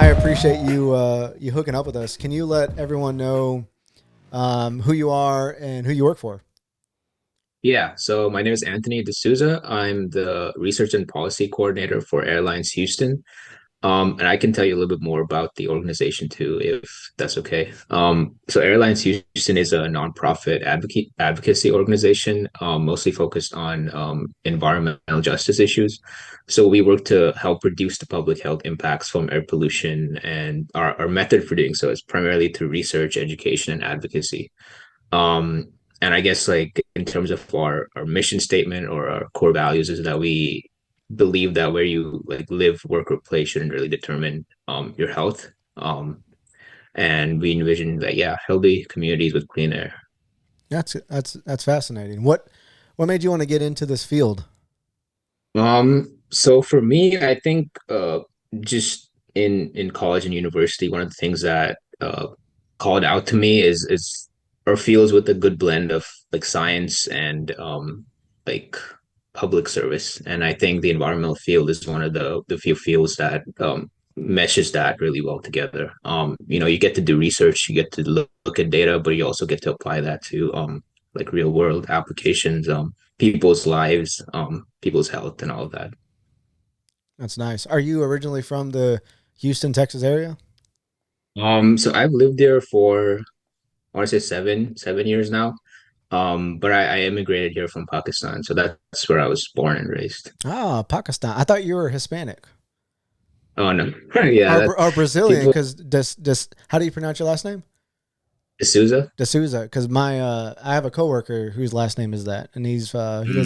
I appreciate you hooking up with us. Can you let everyone know who you are and who you work for? Yeah, so my name is Anthony D'Souza. I'm the research and policy coordinator for Airlines Houston. And I can tell you a little bit more about the organization too, if that's okay. So Airlines Houston is a nonprofit advocacy organization, mostly focused on environmental justice issues. So we work to help reduce the public health impacts from air pollution, and our method for doing so is primarily through research, education, and advocacy. Um, and I guess like in terms of our mission statement or our core values is that we believe that where you like live, work, or play shouldn't really determine your health. And we envision that healthy communities with clean air. That's fascinating. What made you want to get into this field? So for me, I think just in college and university, one of the things that called out to me is or feels with a good blend of like science and like public service. And I think the environmental field is one of the few fields that meshes that really well together. You get to do research, you get to look at data, but you also get to apply that to like real world applications, people's lives, people's health, and all of that. That's nice. Are you originally from the Houston, Texas area? So I've lived there for I want to say seven years now. But I immigrated here from Pakistan, so that's where I was born and raised. Ah, Pakistan. I thought you were Hispanic Oh no, yeah, that or Brazilian. people Because this how do you pronounce your last name? D'Souza. D'Souza. Because my I have a coworker whose last name is that, and he lives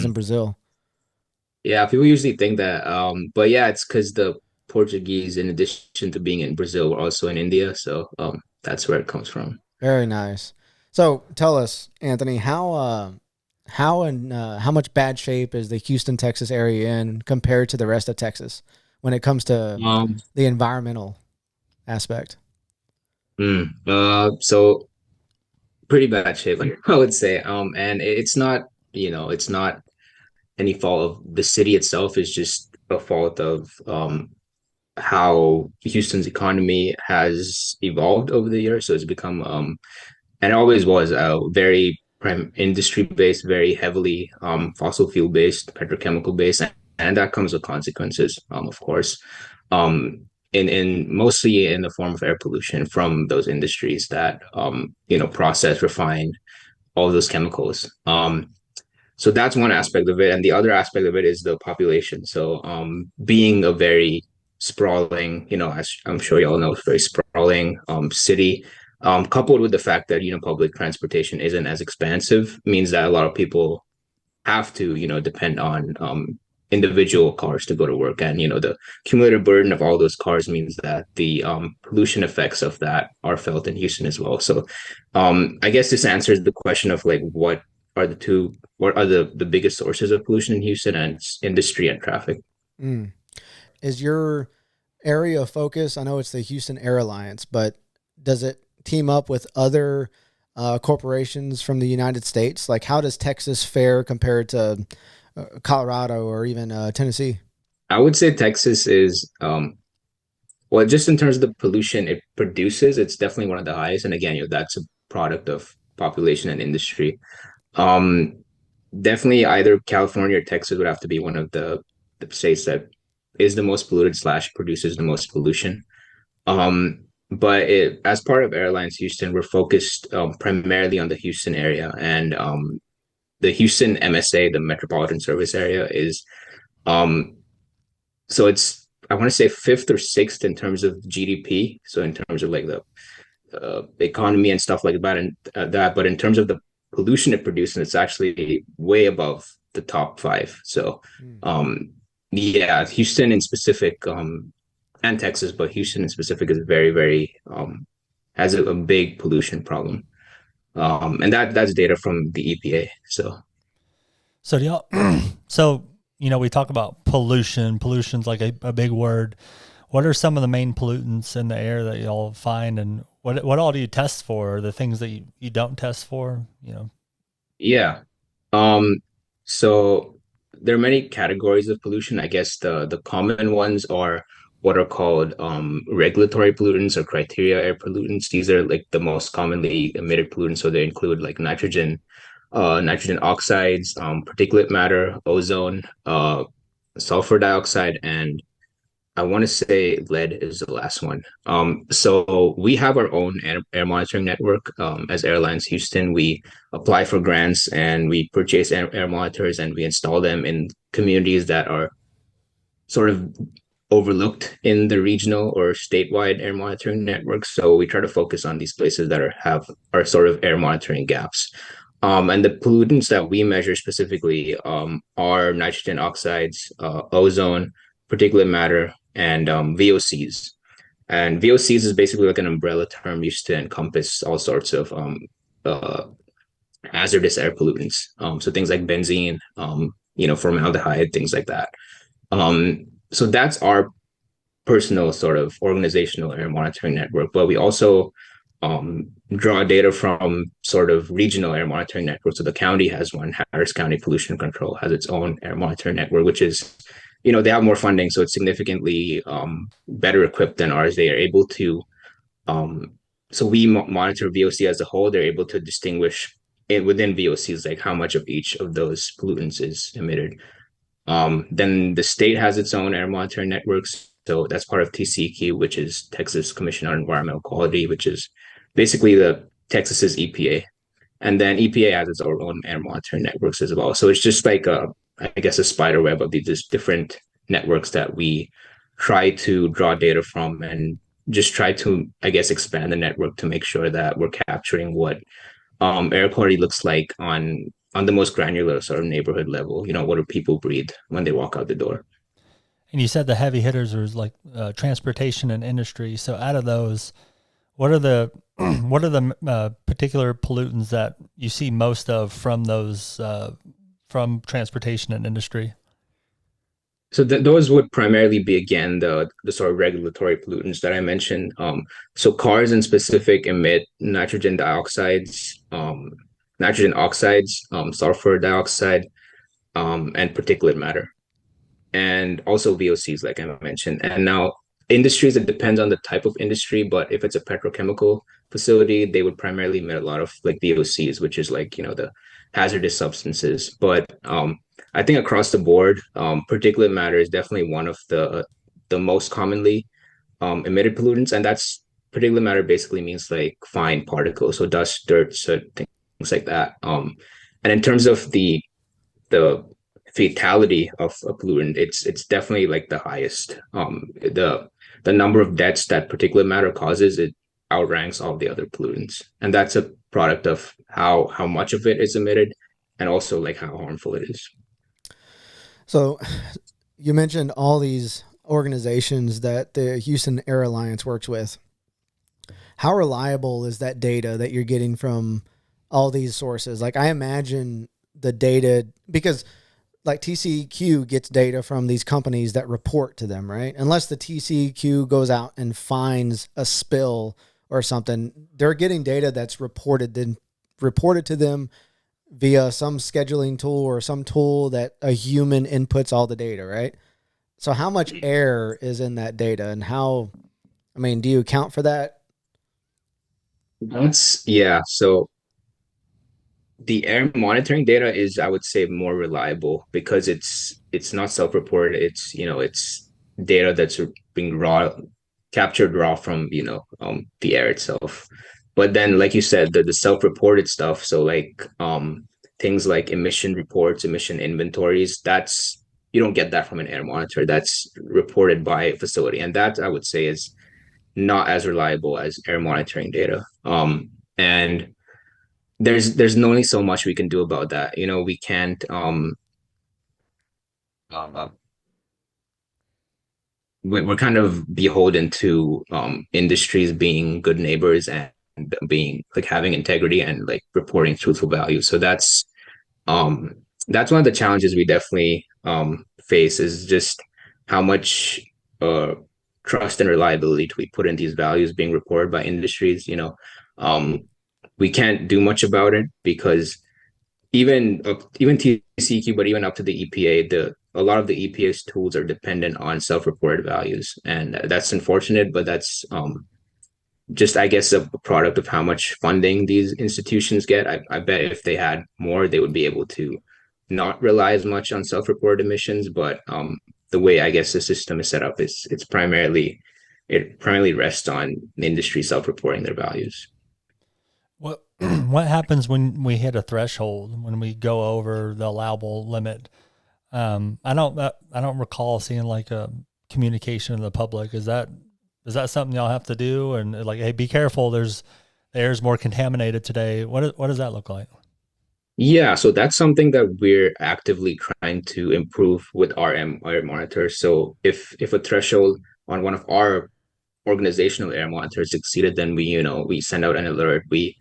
in Mm. Brazil. Yeah, people usually think that. But yeah, it's because the Portuguese, in addition to being in Brazil, were also in India, so that's where it comes from. Very nice. So tell us, Anthony, how much bad shape is the Houston, Texas area in compared to the rest of Texas when it comes to Um, the environmental aspect? so pretty bad shape, I would say. And it's not, it's not any fault of the city itself. It's just a fault of how Houston's economy has evolved over the years. So it's become, and it always was very prime industry based, very heavily fossil fuel based, petrochemical based, and that comes with consequences, of course. In mostly in the form of air pollution from those industries that process, refine all those chemicals. So that's one aspect of it, and the other aspect of it is the population. So being a very sprawling, as I'm sure you all know, very sprawling city, coupled with the fact that public transportation isn't as expansive, means that a lot of people have to depend on individual cars to go to work, and the cumulative burden of all those cars means that the pollution effects of that are felt in Houston as well. So I guess this answers the question of like what are the biggest sources of pollution in Houston, and it's industry and traffic. Mm. Is your area of focus? I know it's the Houston Air Alliance, but does it team up with other corporations from the United States? Like, how does Texas fare compared to Colorado or even Tennessee? I would say Texas is well, just in terms of the pollution it produces, it's definitely one of the highest. And again, that's a product of population and industry. Um, Definitely either California or Texas would have to be one of the states that is the most polluted slash produces the most pollution. But as part of Airlines Houston, we're focused primarily on the Houston area, and the Houston MSA, the Metropolitan Service Area, is um, so it's I want to say fifth or sixth in terms of GDP. So in terms of like the economy and stuff like that, and but in terms of the pollution it produces, it's actually way above the top five. So, Mm. yeah, Houston in specific, and Texas, but Houston in specific is very, very has a big pollution problem, and that's data from the EPA. So, So do y'all, so, we talk about pollution. Pollution's like a big word. What are some of the main pollutants in the air that y'all find, and what all do you test for? Or the things that you don't test for, yeah, um, so there are many categories of pollution. I guess the common ones are what are called regulatory pollutants or criteria air pollutants. These are like the most commonly emitted pollutants. So they include like nitrogen oxides, particulate matter, ozone, sulfur dioxide, and I want to say lead is the last one. So we have our own air monitoring network. As Airlines Houston, we apply for grants and we purchase air monitors and we install them in communities that are sort of overlooked in the regional or statewide air monitoring networks. So we try to focus on these places that are sort of air monitoring gaps. And the pollutants that we measure specifically are nitrogen oxides, ozone, particulate matter, and VOCs. And VOCs is basically like an umbrella term used to encompass all sorts of uh, hazardous air pollutants. So things like benzene, formaldehyde, things like that. So that's our personal sort of organizational air monitoring network, but we also draw data from sort of regional air monitoring networks. So the county has one. Harris County Pollution Control has its own air monitoring network, which is, they have more funding, so it's significantly better equipped than ours. They are able to, so we monitor VOC as a whole. They're able to distinguish within VOCs like how much of each of those pollutants is emitted. Then the state has its own air monitoring networks. So that's part of TCEQ, which is Texas Commission on Environmental Quality, which is basically the Texas's EPA. And then EPA has its own air monitoring networks as well. So it's just like I guess a spider web of these different networks that we try to draw data from and just try to, I guess, expand the network to make sure that we're capturing what air quality looks like on the most granular sort of neighborhood level. What do people breathe when they walk out the door? And you said the heavy hitters are like transportation and industry. So out of those, what are the particular pollutants that you see most of from those from transportation and industry? So those would primarily be, again, the sort of regulatory pollutants that I mentioned. So cars in specific emit nitrogen oxides, sulfur dioxide, and particulate matter, and also VOCs, like I mentioned. And now industries, it depends on the type of industry, but if it's a petrochemical facility, they would primarily emit a lot of like VOCs, which is like, the hazardous substances. But I think across the board, particulate matter is definitely one of the most commonly emitted pollutants, and that's particulate matter basically means like fine particles, so dust, dirt, soot, things like that. And in terms of the fatality of a pollutant, it's definitely like the highest. The number of deaths that particulate matter causes, it outranks all the other pollutants, and that's a product of how much of it is emitted, and also like how harmful it is. So you mentioned all these organizations that the Houston Air Alliance works with. How reliable is that data that you're getting from all these sources? Like, I imagine the data, because like TCEQ gets data from these companies that report to them, right? Unless the TCEQ goes out and finds a spill or something, they're getting data that's reported to them via some scheduling tool or some tool that a human inputs all the data, right? So how much error is in that data, and do you account for that? Yeah. So the air monitoring data is, I would say, more reliable because it's not self-reported. It's data that's being captured raw from the air itself. But then, like you said, the self-reported stuff, so like things like emission reports, emission inventories, that's, you don't get that from an air monitor. That's reported by a facility, and that, I would say, is not as reliable as air monitoring data. And there's only so much we can do about that. We can't uh, we're kind of beholden to industries being good neighbors and being like having integrity and like reporting truthful values. So that's one of the challenges we definitely face, is just how much trust and reliability do we put in these values being reported by industries. We can't do much about it because even TCEQ, but even up to the EPA, a lot of the EPA's tools are dependent on self-reported values, and that's unfortunate. But that's just, I guess, a product of how much funding these institutions get. I bet if they had more, they would be able to not rely as much on self-reported emissions. But the way I guess the system is set up is it primarily rests on the industry self-reporting their values. What what happens when we hit a threshold, when we go over the allowable limit? I don't recall seeing like a communication to the public. Is that something y'all have to do? And like, hey, be careful. The air's more contaminated today. What does that look like? Yeah, so that's something that we're actively trying to improve with our air monitors. So if a threshold on one of our organizational air monitors exceeded, then we send out an alert. We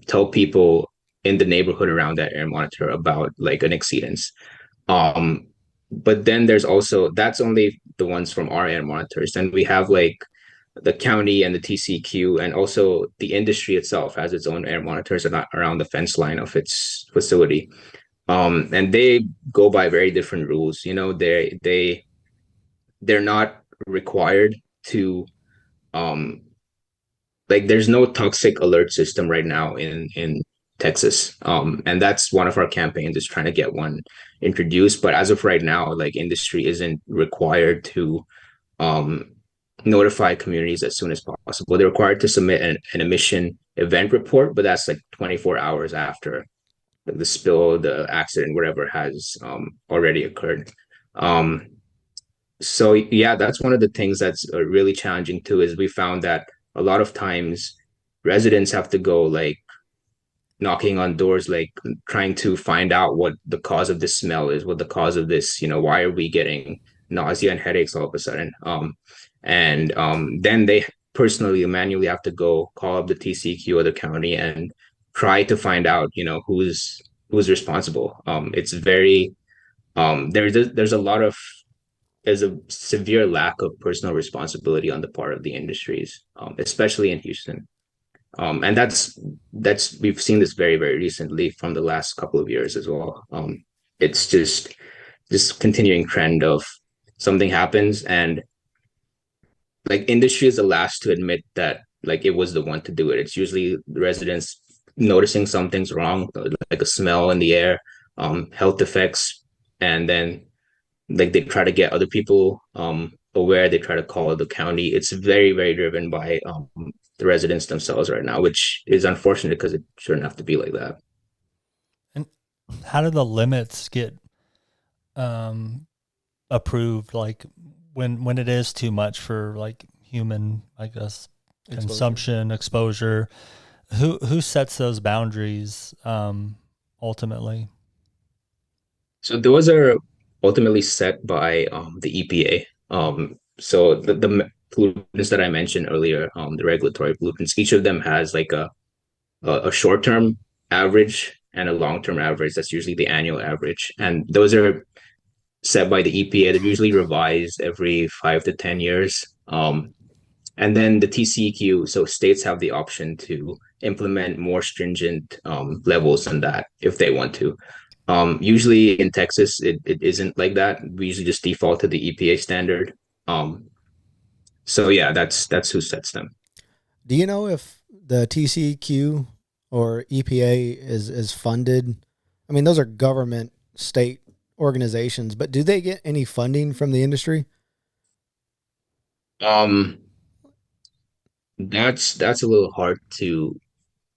tell people in the neighborhood around that air monitor about like an exceedance. Um, but then there's also, that's only the ones from our air monitors. Then we have like the county and the TCQ, and also the industry itself has its own air monitors around the fence line of its facility. And they go by very different rules. They're not required to um like, there's no toxic alert system right now in Texas. And that's one of our campaigns, is trying to get one introduced. But as of right now, like, industry isn't required to um notify communities as soon as possible. They're required to submit an emission event report, but that's like 24 hours after the spill, the accident, whatever has already occurred. Um, so yeah, that's one of the things that's really challenging too, is we found that a lot of times residents have to go like knocking on doors, like trying to find out what the cause of this smell is, what the cause of this, why are we getting nausea and headaches all of a sudden? And then they personally manually have to go call up the TCQ or the county and try to find out, who's responsible. It's very there's a lot of there's a severe lack of personal responsibility on the part of the industries, especially in Houston. And that's we've seen this very, very recently from the last couple of years as well. It's just this continuing trend of something happens, and like, industry is the last to admit that like it was the one to do it. It's usually the residents noticing something's wrong, like a smell in the air, health effects, and then like they try to get other people aware. They try to call the county. It's very, very driven by the residents themselves right now, which is unfortunate because it shouldn't have to be like that. And how do the limits get approved? Like when it is too much for like human, I guess, consumption, exposure, who sets those boundaries ultimately? So those are ultimately set by the EPA. So the pollutants that I mentioned earlier, the regulatory pollutants, each of them has like a short term average and a long term average. That's usually the annual average, and those are set by the EPA. They're usually revised every 5 to 10 years. And then the TCQ, so states have the option to implement more stringent levels than that if they want to. Usually in Texas, it isn't like that. We usually just default to the EPA standard. So yeah, that's who sets them. Do you know if the TCQ or EPA is funded? I mean, those are government state organizations, but do they get any funding from the industry? That's a little hard to.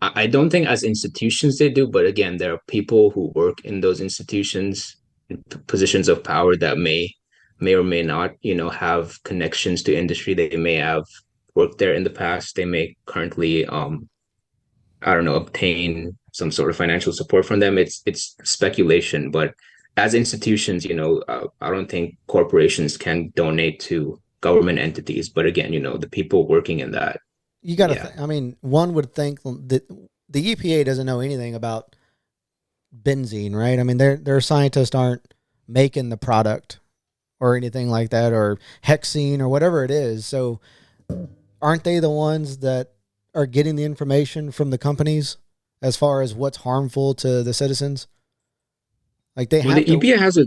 I don't think as institutions they do, but again, there are people who work in those institutions in positions of power that may or may not, have connections to industry. They may have worked there in the past. They may currently, I don't know, obtain some sort of financial support from them. It's speculation, but as institutions, I don't think corporations can donate to government entities. But again, the people working in that. You got to, I mean, one would think that the EPA doesn't know anything about benzene, right? I mean, their scientists aren't making the product or anything like that, or hexene or whatever it is. So aren't they the ones that are getting the information from the companies as far as what's harmful to the citizens? Like, they have the EPA has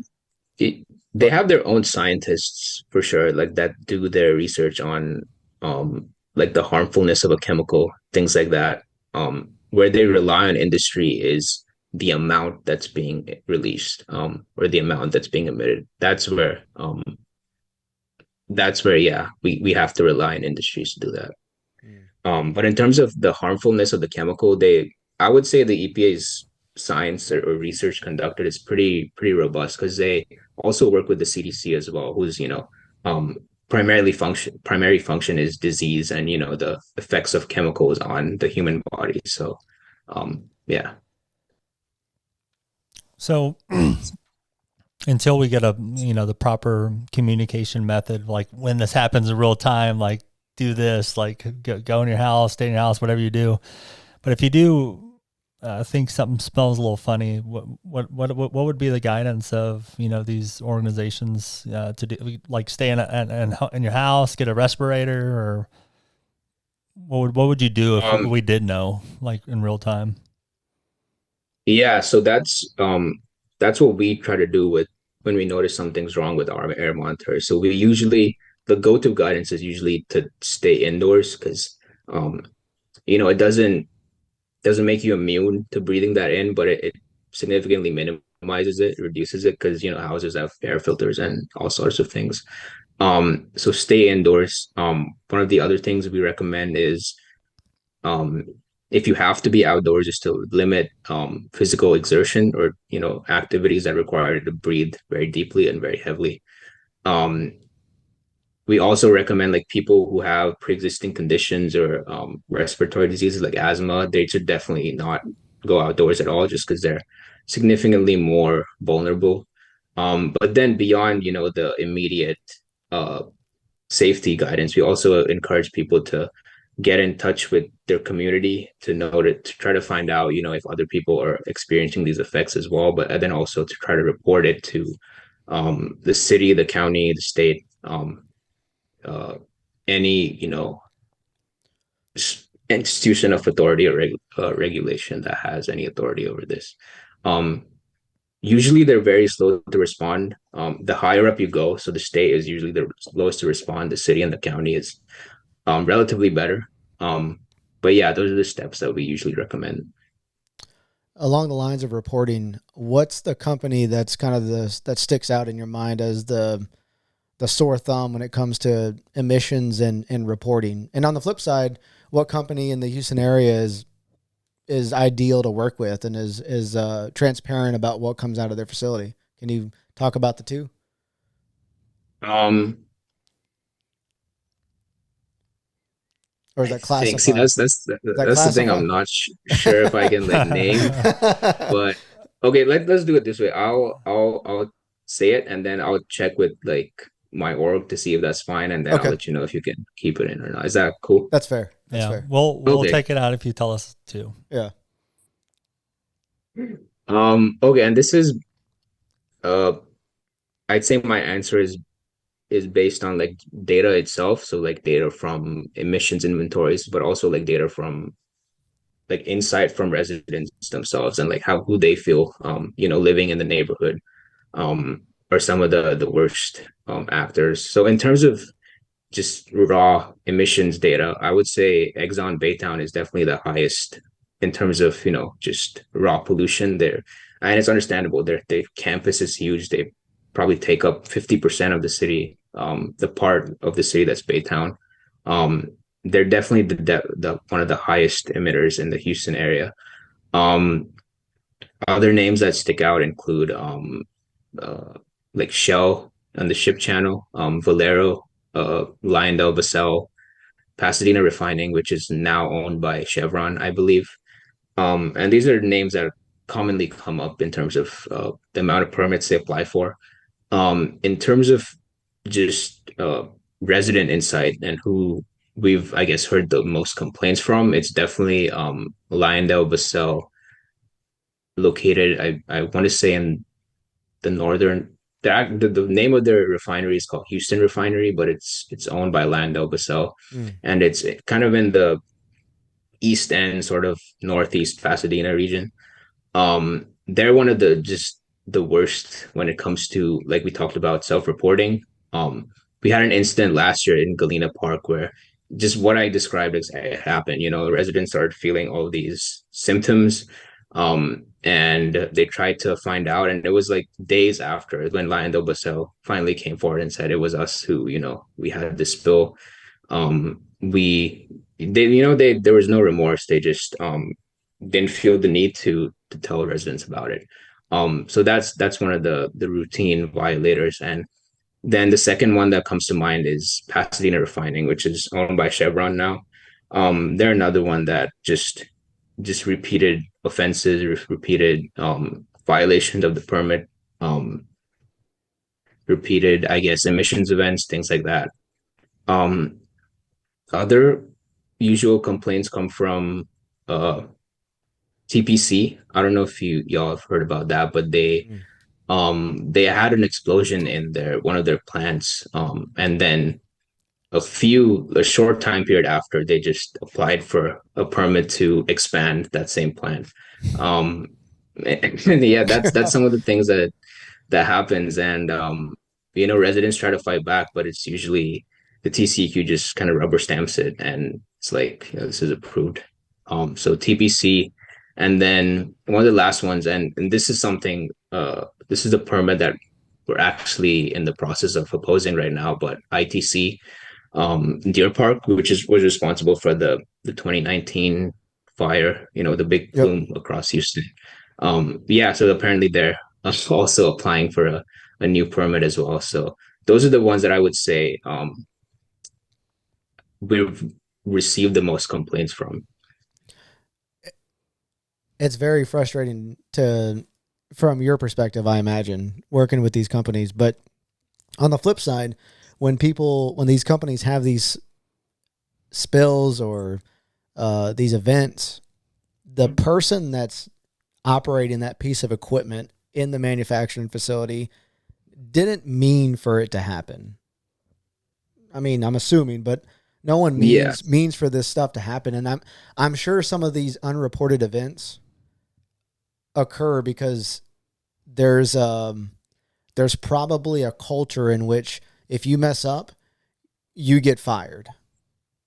they have their own scientists for sure, like that do their research on like the harmfulness of a chemical, things like that. Where they rely on industry is the amount that's being released, or the amount that's being emitted. That's where yeah, we have to rely on industries to do that. Mm. But in terms of the harmfulness of the chemical, I would say the EPA's science or research conducted is pretty robust because they also work with the CDC as well, who's um, primary function is disease and the effects of chemicals on the human body. So, yeah. So until we get the proper communication method, like when this happens in real time, like do this, like go in your house, stay in your house, whatever you do. But if you do think something smells a little funny, what would be the guidance of these organizations to do? Like stay in your house, get a respirator, or what would you do if Um, we did know, like in real time? Yeah, so that's what we try to do with when we notice something's wrong with our air monitor. So we usually the go-to guidance is usually to stay indoors because um it doesn't make you immune to breathing that in, but it significantly minimizes it, reduces it because houses have air filters and all sorts of things. So stay indoors. One of the other things we recommend is um, if you have to be outdoors, just to limit physical exertion or activities that require you to breathe very deeply and very heavily. Um, we also recommend like people who have pre-existing conditions or respiratory diseases like asthma, they should definitely not go outdoors at all just because they're significantly more vulnerable. But then beyond, the immediate uh, safety guidance, we also encourage people to get in touch with their community to try to find out, if other people are experiencing these effects as well, but then also to try to report it to the city, the county, the state, uh, any, institution of authority or regulation that has any authority over this. Um, Usually they're very slow to respond. The higher up you go, so the state is usually the slowest to respond. The city and the county is relatively better. Um, but yeah, those are the steps that we usually recommend. Along the lines of reporting, what's the company that's kind of that sticks out in your mind as the sore thumb when it comes to emissions and reporting? And on the flip side, what company in the Houston area is ideal to work with and is transparent about what comes out of their facility? Can you talk about the two? Um, Or is I that think see classified? Is that that's the thing. I'm classified? not sure if I can like name, but okay, let's do it this way. I'll say it and then I'll check with like my org to see if that's fine, and then I'll Okay, let you know if you can keep it in or not. Is that cool? that's fair. That's Yeah, fair. we'll Okay. take it out if you tell us to. Yeah. Okay, and this is uh I'd say my answer is based on like data itself, so like data from emissions inventories, but also like data from like insight from residents themselves and like how who they feel living in the neighborhood are some of the worst actors. So in terms of just raw emissions data, I would say Exxon Baytown is definitely the highest in terms of just raw pollution there, and it's understandable. Their campus is huge. They probably take up 50% of the city, the part of the city that's Baytown. Um, they're definitely the one of the highest emitters in the Houston area. Um, Other names that stick out include uh, like Shell on the ship channel, Valero, Lyondell Basell, Pasadena Refining, which is now owned by Chevron, I believe. And these are names that commonly come up in terms of the amount of permits they apply for. In terms of just resident insight and who we've, I guess, heard the most complaints from, it's definitely Lyondell Basell, located, I want to say in the northern. The name of their refinery is called Houston Refinery, but it's owned by Lyondell Basell, Mm. and it's kind of in the east end, sort of northeast Pasadena region. They're one of the just the worst when it comes to, like we talked about, self-reporting. Um, we had an incident last year in Galena Park where just what I described as happened. Residents started feeling all these symptoms, and they tried to find out, and it was like days after when Lion del Basel finally came forward and said it was us who, we had this spill. We they there was no remorse. They just didn't feel the need to tell residents about it. So that's one of the routine violators. And then the second one that comes to mind is Pasadena Refining, which is owned by Chevron now. They're another one that just repeated offenses, repeated violations of the permit, um, repeated, I guess, emissions events, things like that. Um, Other usual complaints come from uh, TPC. I don't know if y'all have heard about that, but Mm. they had an explosion in their one of their plants, and then a short time period after, they just applied for a permit to expand that same plant. Um, and yeah, that's some of the things that happens, and residents try to fight back, but it's usually the TCEQ just kind of rubber stamps it, and it's like, this is approved. So TPC, and then one of the last ones, and this is something, this is a permit that we're actually in the process of opposing right now, but ITC, Deer Park, was responsible for the 2019 fire, the big Yep. plume across Houston. Yeah, so apparently they're also applying for a new permit as well. So those are the ones that I would say we've received the most complaints from. It's very frustrating from your perspective, I imagine, working with these companies. But on the flip side, when these companies have these spills or these events, the person that's operating that piece of equipment in the manufacturing facility didn't mean for it to happen. I mean, I'm assuming, but no one Yeah. means for this stuff to happen. And I'm sure some of these unreported events occur because there's probably a culture in which if you mess up, you get fired.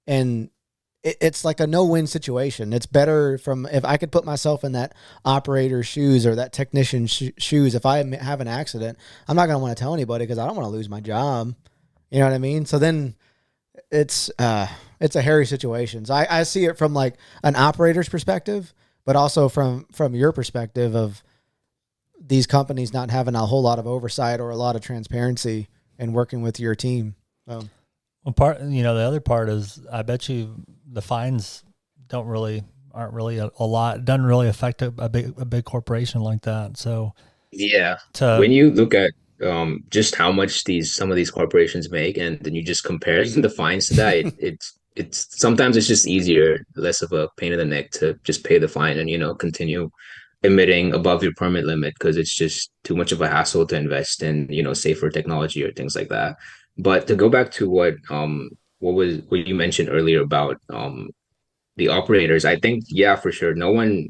And it's like a no-win situation. It's better if I could put myself in that operator's shoes or that technician's shoes. If I have an accident, I'm not going to want to tell anybody because I don't want to lose my job. You know what I mean? So then it's a hairy situation. So I see it from like an operator's perspective, but also from your perspective of these companies not having a whole lot of oversight or a lot of transparency and working with your team. Well, the other part is, I bet you the fines aren't really a lot. It doesn't really affect a big corporation like that. So yeah, when you look at just how much some of these corporations make, and then you just compare the fines to that, it's sometimes it's just easier, less of a pain in the neck to just pay the fine and continue emitting above your permit limit, because it's just too much of a hassle to invest in safer technology or things like that. But to go back to what you mentioned earlier about the operators, I think, yeah, for sure, no one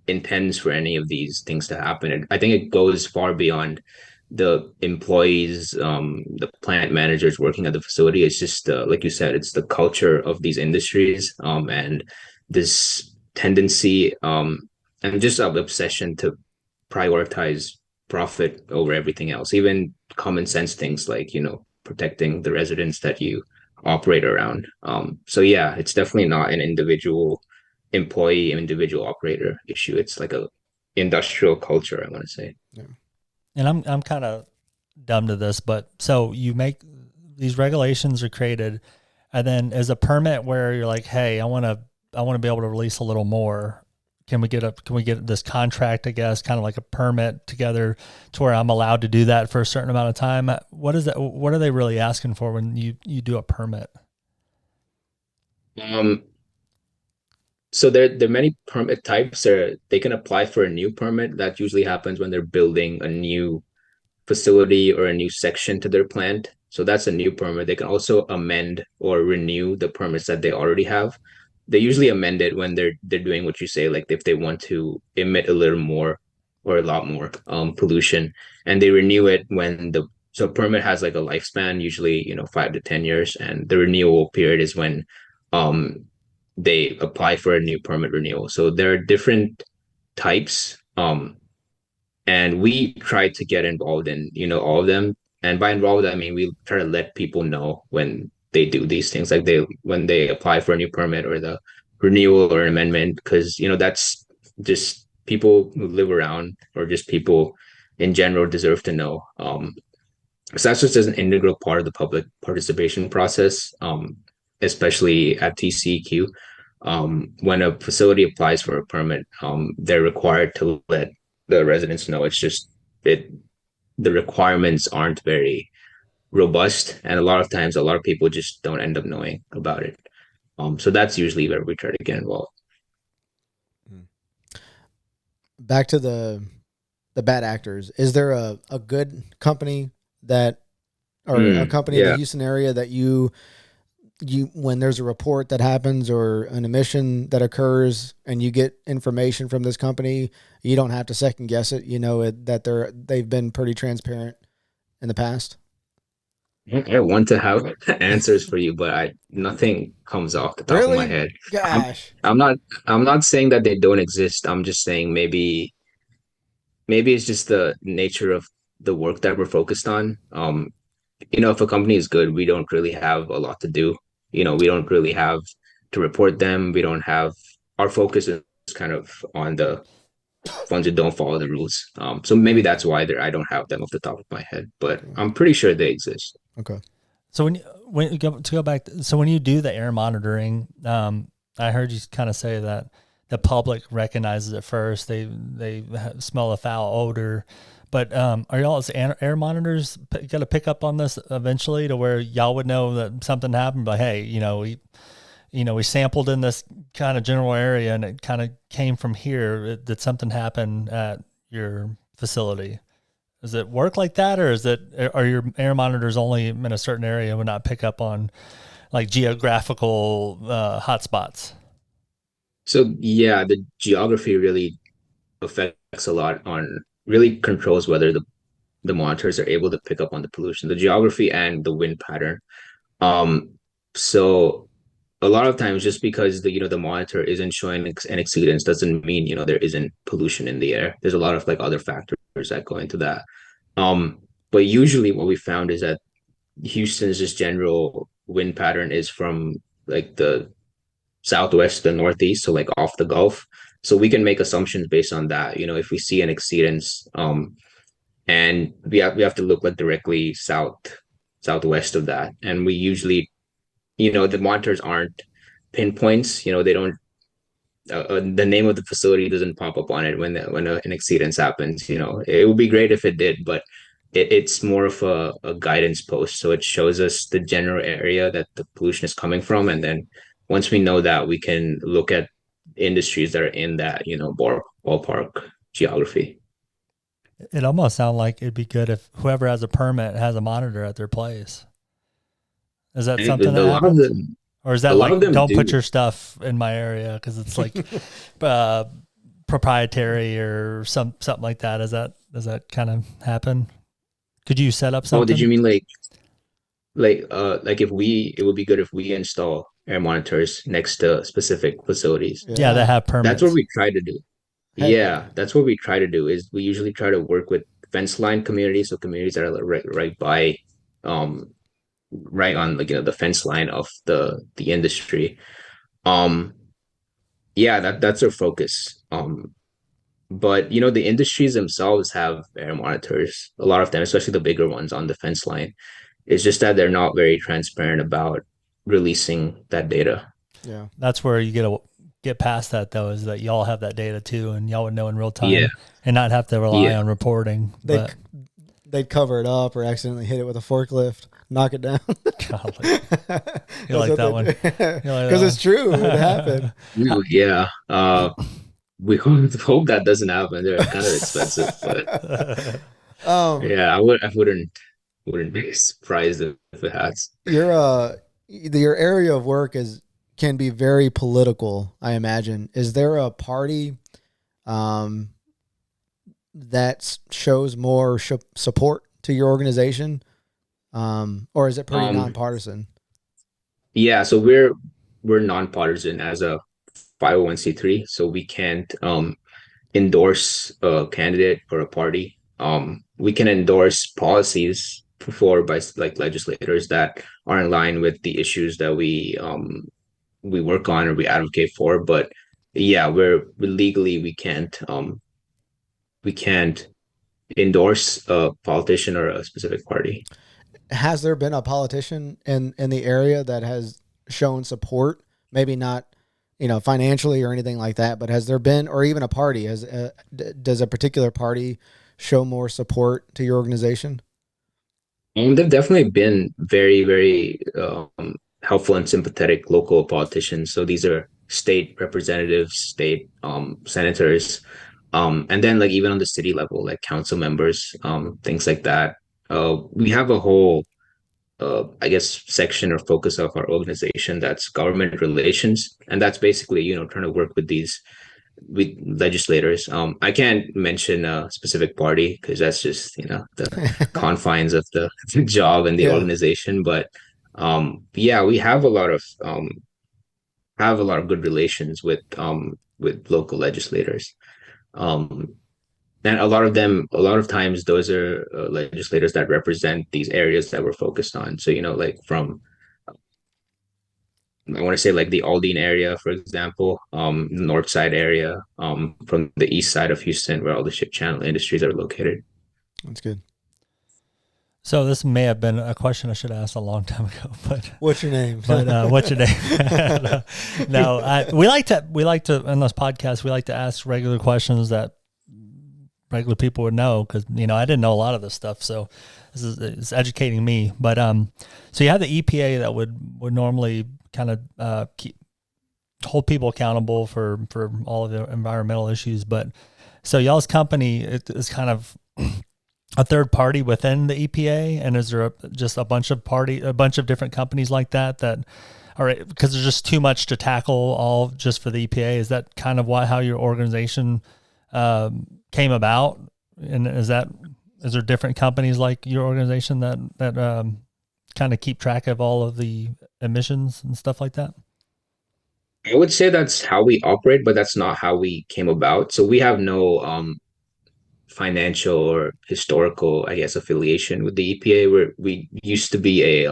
intends for any of these things to happen. And I think it goes far beyond the employees, the plant managers working at the facility. It's just, like you said, it's the culture of these industries, and this tendency, and just of obsession to prioritize profit over everything else, even common sense things like, protecting the residents that you operate around. So yeah, it's definitely not an individual employee, individual operator issue. It's like a industrial culture, I want to say. Yeah. And I'm kind of dumb to this, but so you make these regulations are created, and then as a permit where you're like, hey, I want to be able to release a little more. Can we get this contract, I guess, kind of like a permit together to where I'm allowed to do that for a certain amount of time? What is that? What are they really asking for when you do a permit? So there are many permit types. They can apply for a new permit. That usually happens when they're building a new facility or a new section to their plant. So that's a new permit. They can also amend or renew the permits that they already have. They usually amend it when they're doing what you say, like if they want to emit a little more or a lot more pollution, and they renew it when the so permit has like a lifespan, usually 5 to 10 years, and the renewal period is when um they apply for a new permit renewal. So there are different types, and we try to get involved in all of them. And by involved, I mean we try to let people know when they do these things, like they when they apply for a new permit or the renewal or amendment, because that's just people who live around, or just people in general, deserve to know. So that's just as an integral part of the public participation process, especially at TCEQ. When a facility applies for a permit, they're required to let the residents know. It's just it the requirements aren't very robust, and a lot of times, a lot of people just don't end up knowing about it. So that's usually where we try to get involved. Back to the bad actors. Is there a good company that, or a company in the Houston area that you when there's a report that happens or an emission that occurs and you get information from this company, you don't have to second guess it, that they've been pretty transparent in the past? I want to have answers for you, but nothing comes off the top of my Really? head. I'm, Gosh. I'm not I'm not saying that they don't exist. I'm just saying maybe it's just the nature of the work that we're focused on. If a company is good, we don't really have a lot to do. We don't really have to report them. We don't have Our focus is kind of on the ones who don't follow the rules. So maybe that's why I don't have them off the top of my head, but I'm pretty sure they exist. Okay. So when you go back, so when you do the air monitoring, I heard you kind of say that the public recognizes it first. They smell a foul odor, but are y'all as air monitors got to pick up on this eventually to where y'all would know that something happened? But hey, we sampled in this kind of general area and it kind of came from here. Did something happen at your facility? Does it work like that, or are your air monitors only in a certain area and would not pick up on like geographical hotspots? So yeah, the geography really affects a lot really controls whether the monitors are able to pick up on the pollution, the geography and the wind pattern. Um, so a lot of times, just because the monitor isn't showing an exceedance doesn't mean there isn't pollution in the air. There's a lot of like other factors that go into that. Um, but usually what we found is that Houston's just general wind pattern is from like the southwest to northeast, so like off the Gulf. So we can make assumptions based on that. If we see an exceedance, and we have to look like directly southwest of that, and we usually, the monitors aren't pinpoints. They don't. The name of the facility doesn't pop up on it when an exceedance happens. It would be great if it did, but it's more of a guidance post. So it shows us the general area that the pollution is coming from, and then once we know that, we can look at industries that are in that ballpark geography. It almost sounds like it'd be good if whoever has a permit has a monitor at their place. Is that And something that a lot of happens? them, Or is that a lot like, of them don't do. put your stuff in my area because it's like proprietary or something like that? Does that kind of happen? Could you set up Oh, did something? you mean like if it would be good if we install air monitors next to specific facilities. Yeah, that have permits. That's what we try to do. Heck Yeah, that's what we try to do. Is we usually try to work with fence line communities, so communities that are right by, um, right on like the fence line of the industry. Um, yeah, that's our focus. But the industries themselves have air monitors. A lot of them, especially the bigger ones on the fence line. It's just that they're not very transparent about releasing that data. Yeah. That's where you get past that though, is that y'all have that data too, and y'all would know in real time, Yeah, and not have to rely yeah. on reporting. But They'd cover it up or accidentally hit it with a forklift, knock it down. golly, you like that one? Because it's true. It happened. Yeah. We hope that doesn't happen. They're kind of expensive, but yeah, I wouldn't be surprised if it has. Your area of work can be very political, I imagine. Is there a party that shows more support to your organization, or is it pretty nonpartisan? Yeah, so we're nonpartisan as a 501(c)(3), so we can't endorse a candidate or a party. We can endorse policies for by like legislators that are in line with the issues that we work on or we advocate for. But yeah, we're legally we can't endorse a politician or a specific party. Has there been a politician in the area that has shown support? Maybe not, financially or anything like that, but has there been, or even a party, does a particular party show more support to your organization? They've definitely been very, very helpful and sympathetic local politicians. So these are state representatives, state senators, and then like even on the city level, like council members, things like that. We have a whole, I guess, section or focus of our organization that's government relations, and that's basically trying to work with legislators. I can't mention a specific party because that's just the confines of the job and the Yeah, organization. But yeah, we have a lot of good relations with local legislators. Um, and a lot of times, those are legislators that represent these areas that we're focused on. So, like from I want to say like the Aldine area, for example, the north side area, from the east side of Houston, where all the ship channel industries are located. that's good. So this may have been a question I should have asked a long time ago, but What's your name? what's your name? No, we like to in this podcast we like to ask regular questions that regular people would know because I didn't know a lot of this stuff, so it's educating me. But so you have the EPA that would normally kind of hold people accountable for all of the environmental issues, but so y'all's company is kind of a third party within the EPA, and is there just a bunch of different companies like that are, because there's just too much to tackle all just for the EPA? Is that kind of how your organization came about? And is there different companies like your organization that kind of keep track of all of the emissions and stuff like that? I would say that's how we operate, but that's not how we came about. So we have no financial or historical, I guess, affiliation with the EPA. Where we used to be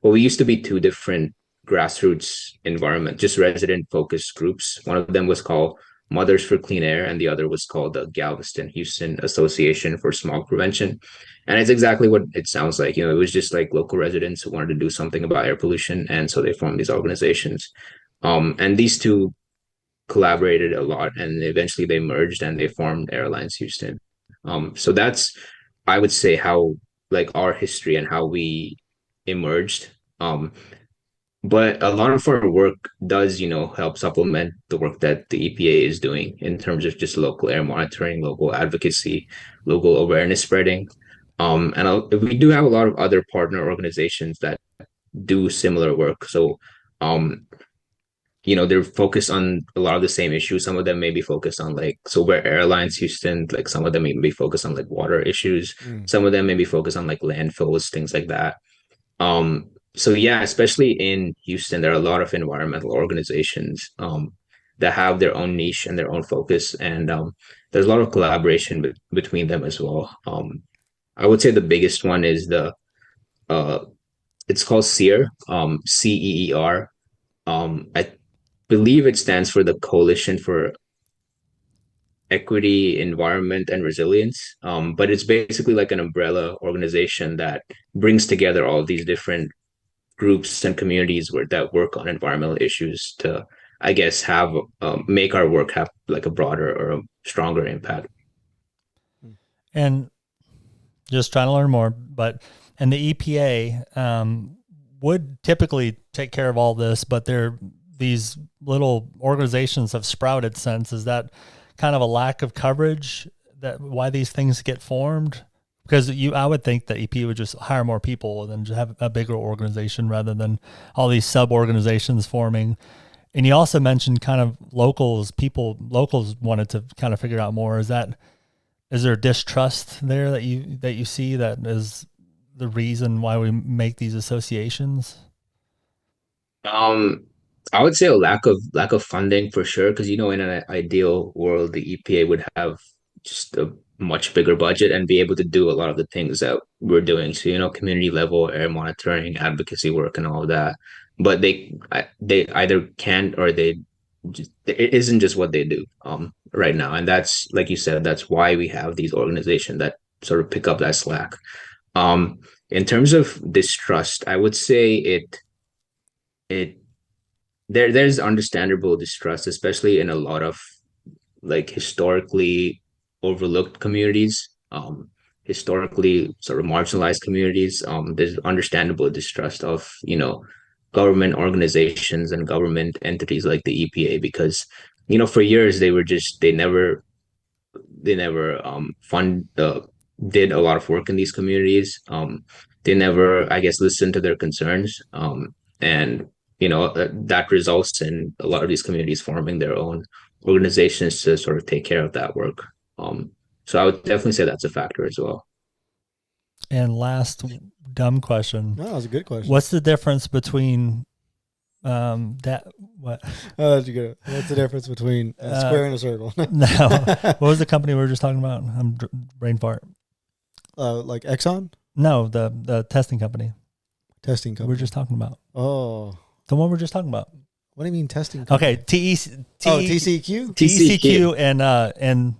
we used to be two different grassroots environment, just resident focused groups. One of them was called Mothers for Clean Air, and the other was called the Galveston Houston Association for Smog Prevention. And it's exactly what it sounds like. It was just like local residents who wanted to do something about air pollution, and so they formed these organizations. And these two collaborated a lot, and eventually they merged and they formed Air Alliance Houston. So that's, I would say, how like our history and how we emerged. But a lot of our work does, help supplement the work that the EPA is doing in terms of just local air monitoring, local advocacy, local awareness spreading. We do have a lot of other partner organizations that do similar work. So, they're focused on a lot of the same issues. Some of them may be focused on we're Air Alliance Houston, like some of them may be focused on like water issues. Some of them may be focused on like landfills, things like that. So yeah, especially in Houston, there are a lot of environmental organizations that have their own niche and their own focus, and there's a lot of collaboration between them as well. I would say the biggest one is uh, it's called CEER, CEER. I believe it stands for the Coalition for Equity, Environment, and Resilience. But it's basically like an umbrella organization that brings together all these different groups and communities that work on environmental issues to, I guess, have make our work have like a broader or a stronger impact. And just trying to learn more, and the EPA would typically take care of all this, but these little organizations have sprouted since. Is that kind of a lack of coverage that why these things get formed? Because I would think that EP would just hire more people and then just have a bigger organization rather than all these sub-organizations forming. And you also mentioned kind of locals wanted to kind of figure out more. Is is there distrust there that you see that is the reason why we make these associations? I would say a lack of funding for sure, because in an ideal world, the EPA would have just a much bigger budget and be able to do a lot of the things that we're doing. So community level air monitoring, advocacy work, and all of that. But they either can't or they just it isn't just what they do right now, and that's like you said, that's why we have these organizations that sort of pick up that slack. In terms of distrust, I would say it there's understandable distrust, especially in a lot of like historically overlooked communities, historically sort of marginalized communities. There's understandable distrust of government organizations and government entities like the EPA, because for years they never fund did a lot of work in these communities. They never, I guess, listened to their concerns. And that results in a lot of these communities forming their own organizations to sort of take care of that work. So I would definitely say that's a factor as well. And last dumb question. No, that was a good question. What's the difference between that what? Oh, that's good. What's the difference between a square and a circle? No. What was the company we were just talking about? I'm brain fart. Like Exxon? No, the testing company. Testing company. We were just talking about. Oh. The one we were just talking about. What do you mean testing company? Okay, TCQ? TCQ and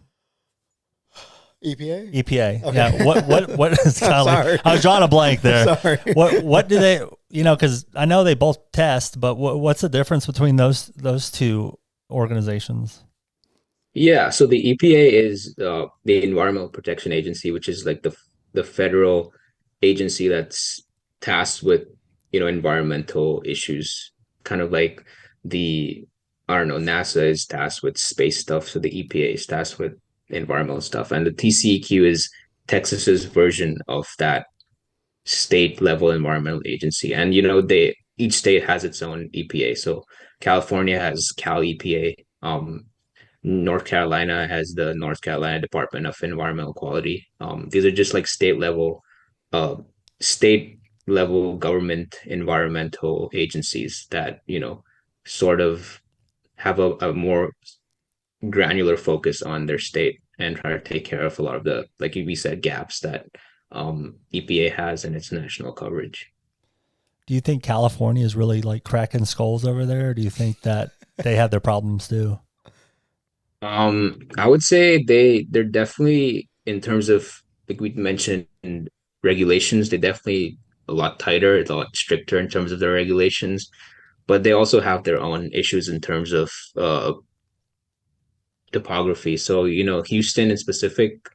EPA? EPA. Okay. Yeah. What is kind of Sorry. like, I was drawing a blank there. Sorry. What do they, because I know they both test, but what's the difference between those two organizations? Yeah, so the EPA is the Environmental Protection Agency, which is like the federal agency that's tasked with environmental issues, kind of like I don't know, NASA is tasked with space stuff, so the EPA is tasked with environmental stuff, and the TCEQ is Texas's version of that state level environmental agency. And each state has its own EPA. So California has Cal EPA. North Carolina has the North Carolina Department of Environmental Quality. These are just like uh, state level government environmental agencies that sort of have a more granular focus on their state and try to take care of a lot of the, like we said, gaps that EPA has in its national coverage. Do you think California is really like cracking skulls over there? Or do you think that they have their problems too? I would say they're definitely, in terms of, like we mentioned, regulations, they're definitely a lot tighter, it's a lot stricter in terms of their regulations, but they also have their own issues in terms of topography. So, Houston in specific,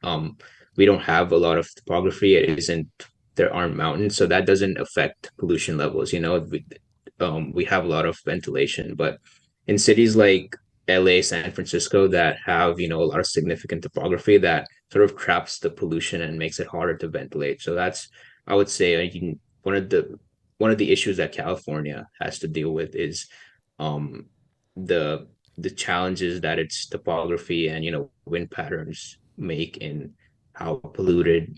we don't have a lot of topography. There aren't mountains, so that doesn't affect pollution levels. We have a lot of ventilation, but in cities like LA, San Francisco, that have, a lot of significant topography, that sort of traps the pollution and makes it harder to ventilate. So that's, I would say, one of the issues that California has to deal with is the challenges that its topography and wind patterns make in how polluted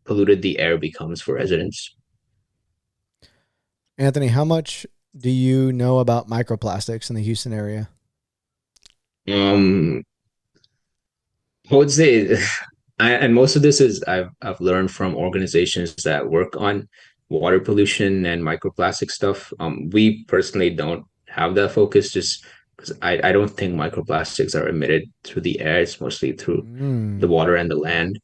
the air becomes for residents. Anthony, how much do you know about microplastics in the Houston area? I would say, and most of this is I've learned from organizations that work on water pollution and microplastic stuff. We personally don't have that focus, just because I don't think microplastics are emitted through the air. It's mostly through the water and the land.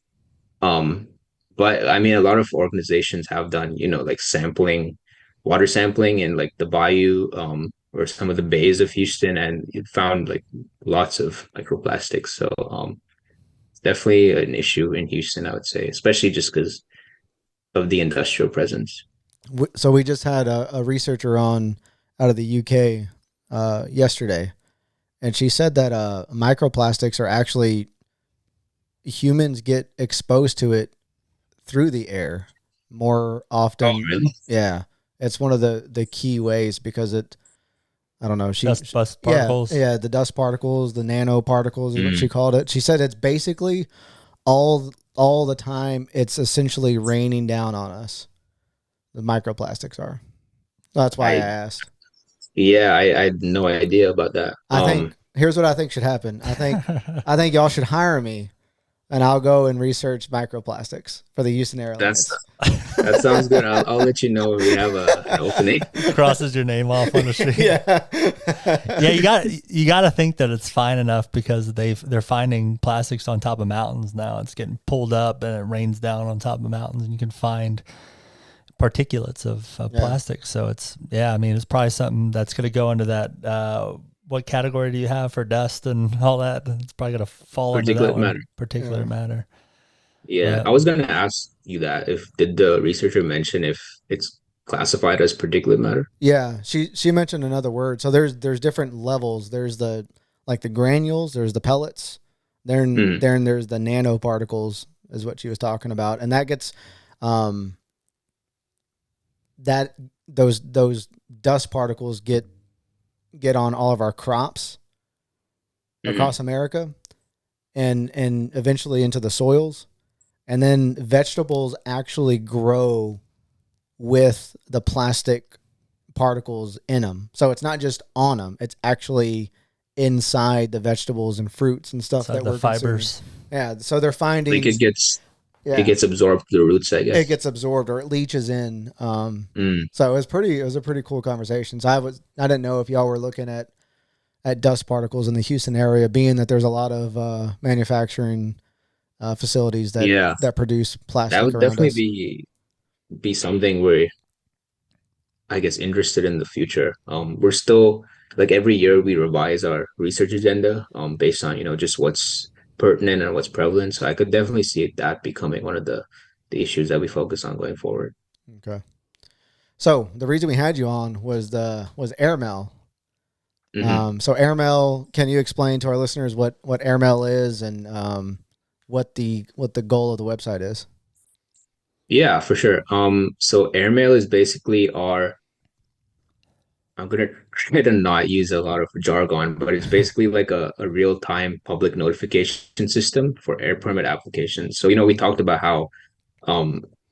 But I mean, a lot of organizations have done, like water sampling in like the bayou, or some of the bays of Houston, and it found like lots of microplastics. So it's definitely an issue in Houston, I would say, especially just because of the industrial presence. So we just had a researcher on out of the UK yesterday, and she said that microplastics are actually, humans get exposed to it through the air more often. Oh, really? Yeah, it's one of the key ways, because I don't know. Dust particles. Yeah, the dust particles, the nanoparticles is what she called it. She said it's basically all the time it's essentially raining down on us. The microplastics are. So that's why I asked. Yeah, I had no idea about that. I think here's what I think should happen. I think y'all should hire me, and I'll go and research microplastics for the Houston Air Alliance. That sounds good. I'll let you know if we have an opening. Crosses your name off on the sheet. Yeah. Yeah, you got to think that it's fine enough because they're finding plastics on top of mountains now. It's getting pulled up and it rains down on top of mountains, and you can find particulates of plastic. So it's it's probably something that's going to go into that. What category do you have for dust and all that? It's probably going to fall into that one. Particulate matter. Yeah, I was going to ask you that. Did the researcher mention if it's classified as particulate matter? Yeah, she mentioned another word. So there's different levels. There's the granules. There's the pellets. Then there's the nanoparticles is what she was talking about, and that gets that those dust particles get on all of our crops across America, and eventually into the soils. And then vegetables actually grow with the plastic particles in them. So it's not just on them; it's actually inside the vegetables and fruits and stuff that we're fibers. Consuming. Yeah, so they're finding it gets absorbed through the roots, I guess. It gets absorbed or it leaches in. So it was a pretty cool conversation. So I didn't know if y'all were looking at dust particles in the Houston area, being that there's a lot of manufacturing facilities that produce plastic. That would definitely be something we're, I guess, interested in the future. We're still, like, every year we revise our research agenda based on just what's pertinent and what's prevalent. So I could definitely see that becoming one of the issues that we focus on going forward. Okay. So the reason we had you on was AirMail. So AirMail, can you explain to our listeners what AirMail is and what the goal of the website is? Yeah, for sure. So AirMail is basically I'm gonna try to not use a lot of jargon, but it's basically like a real-time public notification system for air permit applications. So we talked about how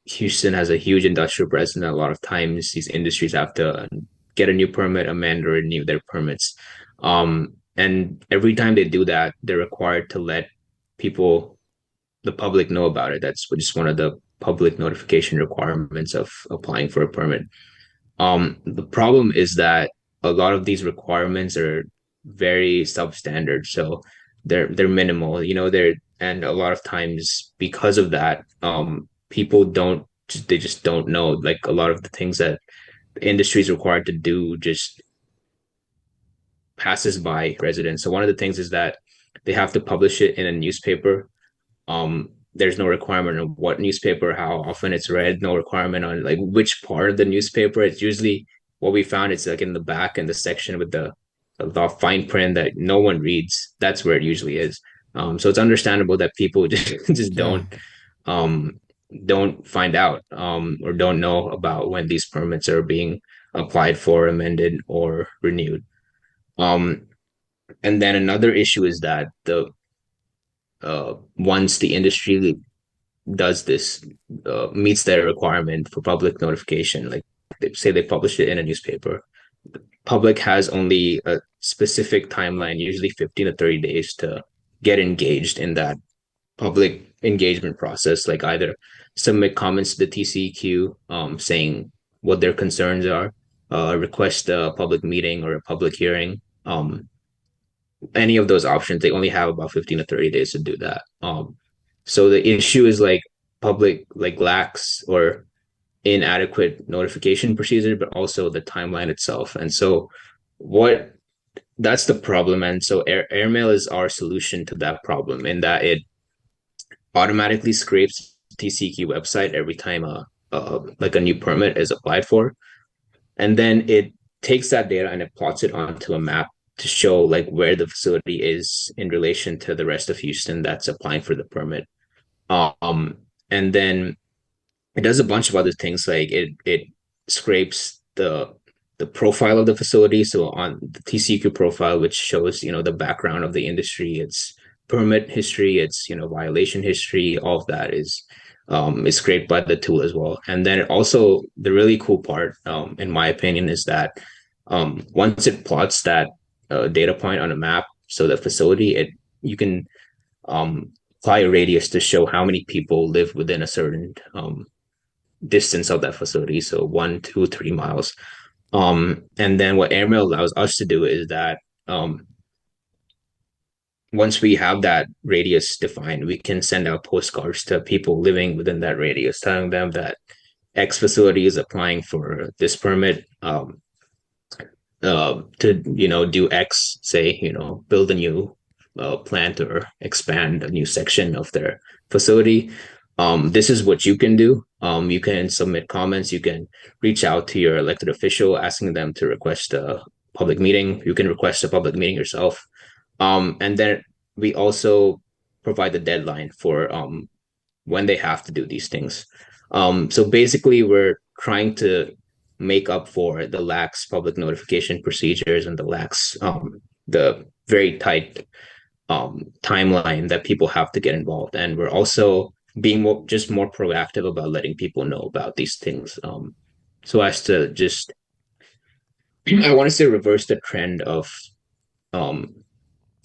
Houston has a huge industrial presence, and a lot of times these industries have to get a new permit, amend or renew their permits. And every time they do that, they're required to let the public know about it. That's just one of the public notification requirements of applying for a permit. The problem is that a lot of these requirements are very substandard, so they're minimal. And a lot of times because of that, people just don't know. Like, a lot of the things that the industry is required to do just passes by residents. So one of the things is that they have to publish it in a newspaper. There's no requirement on what newspaper, how often it's read, no requirement on like which part of the newspaper. It's usually what we found, it's like in the back in the section with the fine print that no one reads. That's where it usually is. So it's understandable that people just don't find out or don't know about when these permits are being applied for, amended, or renewed. And then another issue is that once the industry does this, meets their requirement for public notification, like say they publish it in a newspaper, the public has only a specific timeline, usually 15 to 30 days, to get engaged in that public engagement process, like either submit comments to the TCEQ saying what their concerns are, request a public meeting or a public hearing. Any of those options, they only have about 15 to 30 days to do that. So the issue is like public lacks or inadequate notification procedure, but also the timeline itself. And so that's the problem. And so AirMail is our solution to that problem, in that it automatically scrapes TCQ website every time like a new permit is applied for. And then it takes that data and it plots it onto a map to show like where the facility is in relation to the rest of Houston that's applying for the permit. And then it does a bunch of other things, like it scrapes the profile of the facility. So on the TCQ profile, which shows the background of the industry, it's permit history, its violation history. All of that is scraped by the tool as well. And then also the really cool part, in my opinion, is that once it plots that data point on a map, so the facility, it you can apply a radius to show how many people live within a certain distance of that facility. So 1, 2, 3 miles. And then what airmail allows us to do is that once we have that radius defined, we can send out postcards to people living within that radius, telling them that X facility is applying for this permit to do X, say build a new plant or expand a new section of their facility. This is what you can do. You can submit comments. You can reach out to your elected official, asking them to request a public meeting. You can request a public meeting yourself. And then we also provide the deadline for when they have to do these things. So basically, we're trying to make up for the lax public notification procedures and the very tight timeline that people have to get involved. And we're also being just more proactive about letting people know about these things. So as to just, I want to say, reverse the trend of um,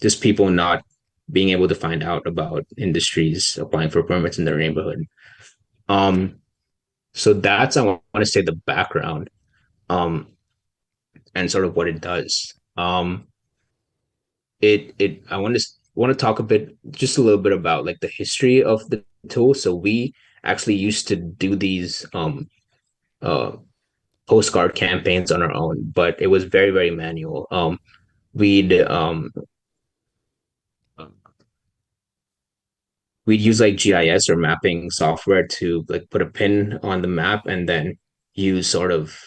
just people not being able to find out about industries applying for permits in their neighborhood. Um, so that's, I want to say, the background, um, and sort of what it does. It I want to talk just a little bit about like the history of the tool. So we actually used to do these uh postcard campaigns on our own, but it was very, very manual. We'd we'd use like GIS or mapping software to like put a pin on the map and then use sort of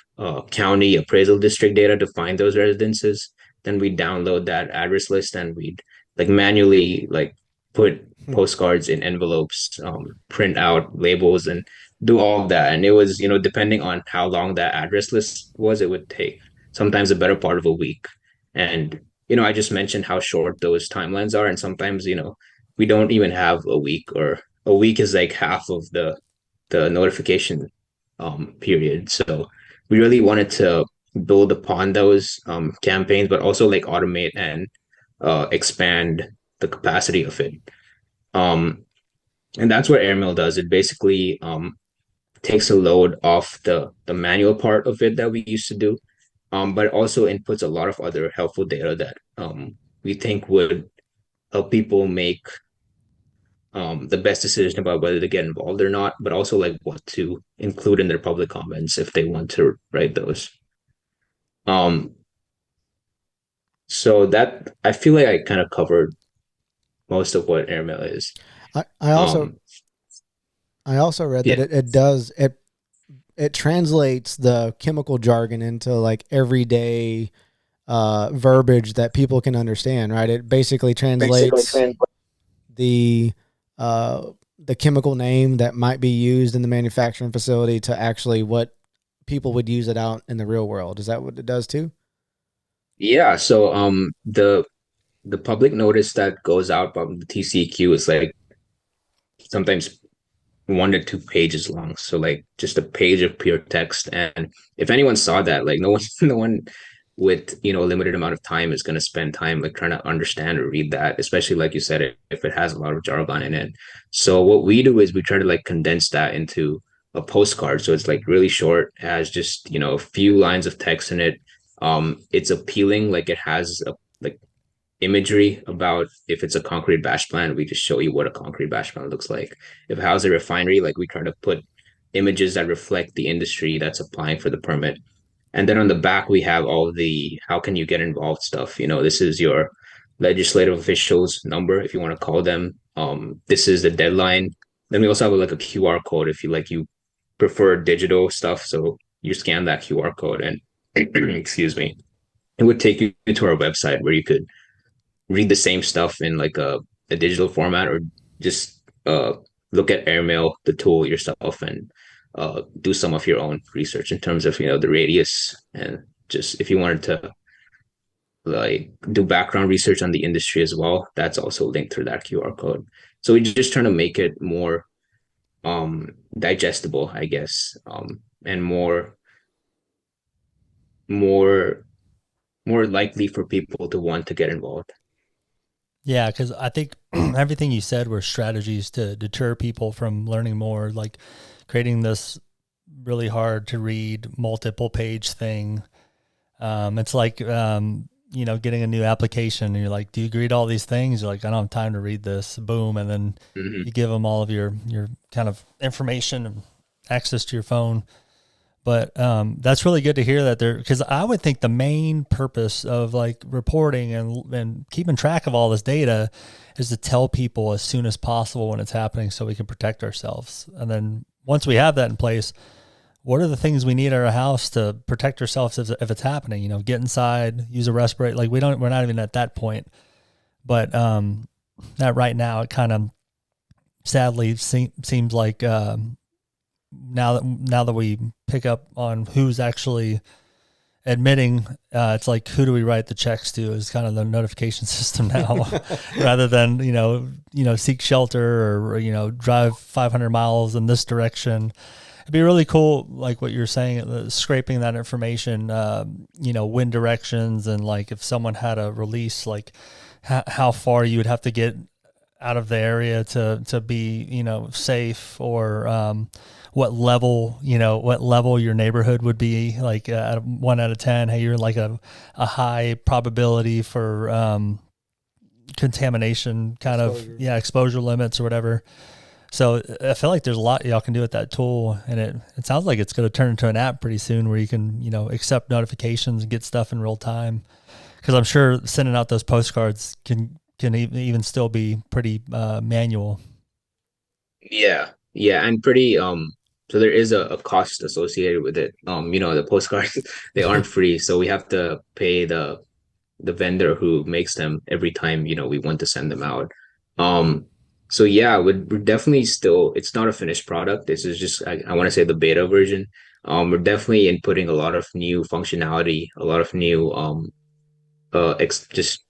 county appraisal district data to find those residences. Then we'd download that address list and we'd like manually like put Hmm. postcards in envelopes, print out labels and do all of that. And it was, depending on how long that address list was, it would take sometimes a better part of a week. And, I just mentioned how short those timelines are. And sometimes, we don't even have a week, or a week is like half of the notification period. So we really wanted to build upon those campaigns, but also like automate and expand the capacity of it. Um, and that's what Airmail does. It basically takes a load off the manual part of it that we used to do, but also inputs a lot of other helpful data that we think would help people make the best decision about whether to get involved or not, but also like what to include in their public comments if they want to write those. Um, so that, I feel like I kind of covered most of what airmail is. I, I also Um, I also read that yeah, it translates the chemical jargon into like everyday verbiage that people can understand, right? It basically basically translates trans. the uh, the chemical name that might be used in the manufacturing facility to actually what people would use it out in the real world. Is that what it does too? Yeah, so the public notice that goes out from the TCQ is like sometimes 1 to 2 pages long. So like just a page of pure text. And if anyone saw that, like no one no one with a limited amount of time is going to spend time like trying to understand or read that, especially like you said, if it has a lot of jargon in it. So what we do is we try to like condense that into a postcard. So it's like really short, has just a few lines of text in it. It's appealing, like it has like imagery about, if it's a concrete batch plant, we just show you what a concrete batch plant looks like. If it has a refinery, like we try to put images that reflect the industry that's applying for the permit. And then on the back, we have all the how can you get involved stuff. This is your legislative officials number, if you want to call them. This is the deadline. Then we also have like a QR code if you prefer digital stuff. So you scan that QR code and excuse me, it would take you to our website where you could read the same stuff in like a digital format, or just look at airmail, the tool yourself, and do some of your own research in terms of the radius, and just if you wanted to like do background research on the industry as well, that's also linked through that QR code. So we just trying to make it more digestible, I guess, and more more likely for people to want to get involved. Yeah, because I think everything you said were strategies to deter people from learning more, like creating this really hard to read multiple page thing. It's like, getting a new application and you're like, do you read all these things? You're like, I don't have time to read this. Boom. And then Hmm. you give them all of your kind of information and access to your phone. But that's really good to hear that there, because I would think the main purpose of like reporting and keeping track of all this data is to tell people as soon as possible when it's happening so we can protect ourselves. And then once we have that in place, what are the things we need at our house to protect ourselves if it's happening? Get inside, use a respirator. Like we're not even at that point. But that right now, it kind of sadly seems like now that we pick up on who's actually admitting, it's like, who do we write the checks to is kind of the notification system now, rather than seek shelter or drive 500 miles in this direction. It'd be really cool, like what you're saying, scraping that information, wind directions, and like if someone had a release, like how far you would have to get out of the area to be safe, or what level your neighborhood would be, like 1 out of 10. Hey, you're like a high probability for contamination, kind Exposure. of exposure limits or whatever. So I feel like there's a lot y'all can do with that tool, and it sounds like it's going to turn into an app pretty soon where you can accept notifications and get stuff in real time. Because I'm sure sending out those postcards can even still be pretty manual. Yeah, yeah, and pretty so there is a cost associated with it. The postcards they aren't free, so we have to pay the vendor who makes them every time, we want to send them out. Um, so yeah, we're definitely still, it's not a finished product. This is just, I want to say the beta version. We're definitely inputting a lot of new functionality, a lot of new, just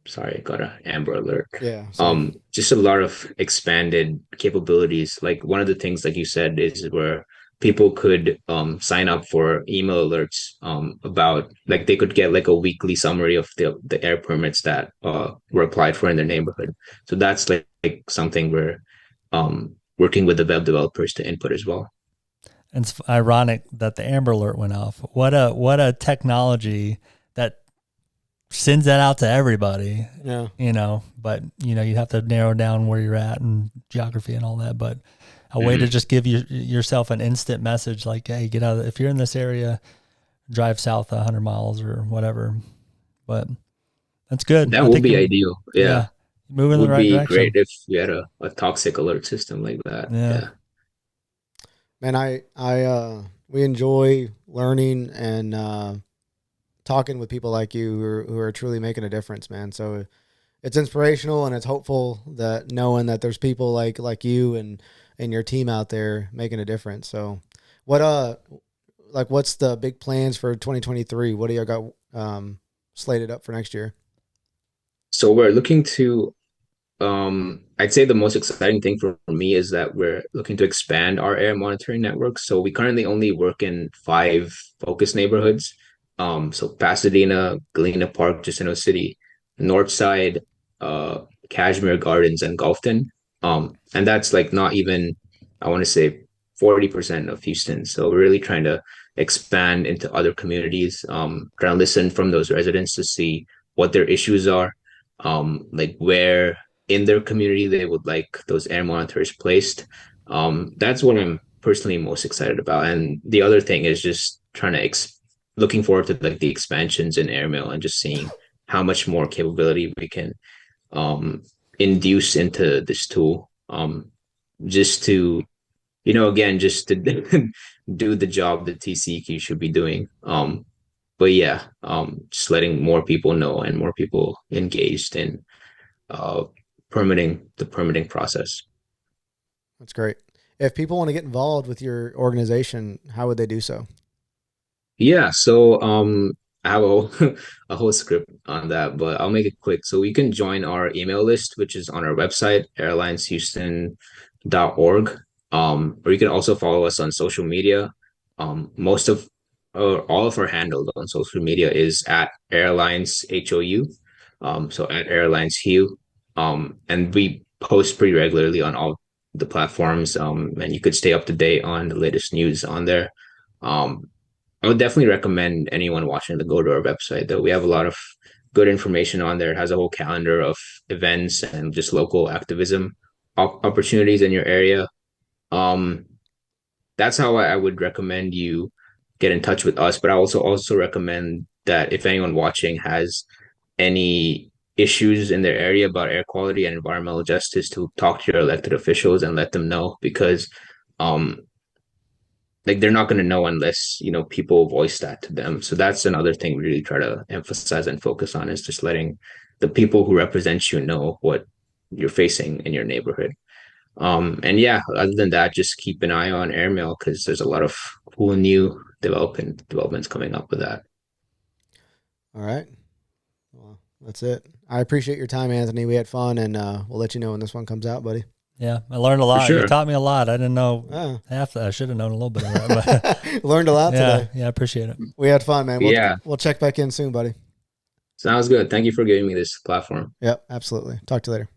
sorry, I got an Amber Alert. Yeah, same. Just a lot of expanded capabilities. Like one of the things, like you said, is where people could sign up for email alerts about, like they could get like a weekly summary of the air permits that were applied for in their neighborhood. So that's like something we're working with the web developers to input as well. And it's ironic that the Amber Alert went off. What a technology that sends that out to everybody. Yeah. But you have to narrow down where you're at and geography and all that. But a way to just give yourself an instant message, like, hey, get out of if you're in this area, drive south 100 miles or whatever. But that's good. That would be ideal. Yeah. Moving in the Would right be great direction. if we had a toxic alert system like that. Yeah. Yeah. Man, we enjoy learning and talking with people like you who are truly making a difference, man. So it's inspirational and it's hopeful that knowing that there's people like you and your team out there making a difference. So what's the big plans for 2023? What do you got slated up for next year? So we're looking to I'd say the most exciting thing for me is that we're looking to expand our air monitoring network. So we currently only work in 5 focus neighborhoods. So Pasadena, Galena Park, Jacinto City, North Side, Cashmere Gardens, and Gulfton. And that's like not even, I want to say 40% of Houston. So we're really trying to expand into other communities, trying to listen from those residents to see what their issues are, like where in their community they would like those air monitors placed. That's what I'm personally most excited about. And the other thing is just trying to looking forward to like the expansions in airmail and just seeing how much more capability we can induce into this tool. Just to again, just to do the job that TCEQ should be doing. But yeah, just letting more people know and more people engaged in uh, the permitting process. That's great. If people want to get involved with your organization, how would they do so? Yeah, so I have a, a whole script on that, but I'll make it quick. So you can join our email list, which is on our website, airalliancehouston.org. Or you can also follow us on social media. Most of all of our handles on social media is at airalliancehou. So at airalliancehou. And we post pretty regularly on all the platforms. And you could stay up to date on the latest news on there. Um, I would definitely recommend anyone watching to go to our website, though. We have a lot of good information on there. It has a whole calendar of events and just local activism opportunities in your area. Um, that's how I would recommend you get in touch with us. But I also recommend that if anyone watching has any issues in their area about air quality and environmental justice, to talk to your elected officials and let them know, because um like they're not going to know unless people voice that to them. So that's another thing we really try to emphasize and focus on, is just letting the people who represent you know what you're facing in your neighborhood. And yeah, other than that, just keep an eye on airmail, because there's a lot of cool new developments coming up with that. All right. Well, that's it. I appreciate your time, Anthony. We had fun, and we'll let you know when this one comes out, buddy. Yeah, I learned a lot. Sure. You taught me a lot. I didn't know half that. I should have known a little bit of that. But learned a lot today. Yeah, I appreciate it. We had fun, man. Yeah. We'll check back in soon, buddy. Sounds good. Thank you for giving me this platform. Yep, absolutely. Talk to you later.